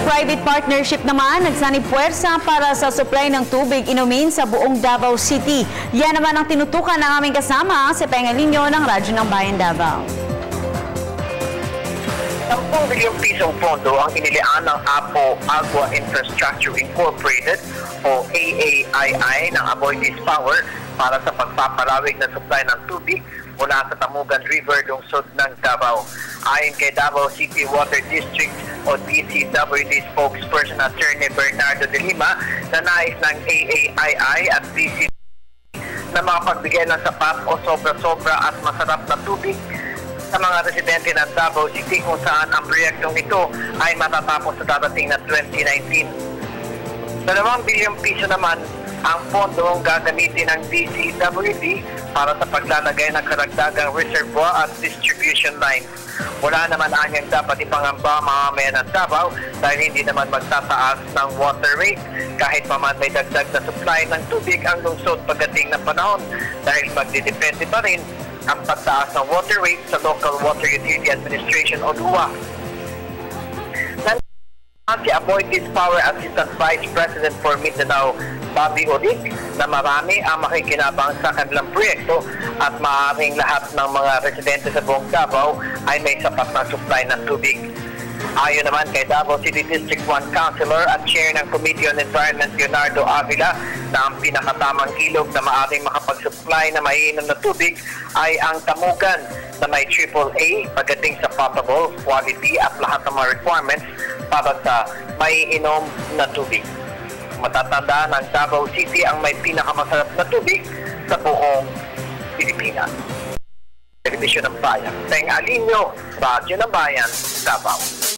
public-private partnership naman nagsanib puwersa para sa supply ng tubig inumin sa buong Davao City. Yan naman ang tinutukan ng aming kasama si Pengalinyo ng Radyo ng Bayan Davao. 10 bilyong pisong pondo ang inilaan ng Apo Agua Infrastructure Incorporated o AAII ng Aboitiz Power para sa pagpapalawig ng supply ng tubig mula sa Tamugan River lungsod ng Davao. Ayon kay Davao City Water District o DCWD spokesperson Attorney Bernardo de Lima na nais ng AAII at DCWD na makapagbigay ng sapat o sobra-sobra at masarap na tubig sa mga residente ng Davao City kung saan ang proyektong ito ay matatapos sa darating na 2019. 2 bilyong piso naman ang pondong gagamitin ng DCWD para sa paglalagay ng karagdagang reservoir at distribution lines. Wala naman anyang dapat ipangamba mamamayan ng Davao dahil hindi naman magtataas ng water rate kahit pa man may dagdag na supply ng tubig ang lungsod pagdating ng panahon dahil magdidepende pa rin ang pagtaas ng water rate sa Local Water Utility Administration o LUA. Si Aboitiz Power Assistant Vice President for Mindanao, Bobby Odic, na marami ang makikinabang sa kanilang proyekto at maaaring lahat ng mga residente sa buong Davao ay may sapat na supply ng tubig. Ayon naman kay Davao City District 1 Councilor at Chair ng Committee on Environment Leonardo Avila na ang pinakatamang ilog na maaaring makapag-supply na maiinom na tubig ay ang Tamugan na may AAA pagdating sa potable, quality at lahat ng mga requirements para sa maiinom na tubig. Matatandaan ng Davao City ang may pinakamasarap na tubig sa buong Pilipinas. Television ng Bayan. Pengalinyo, Radyo ng Bayan, Davao.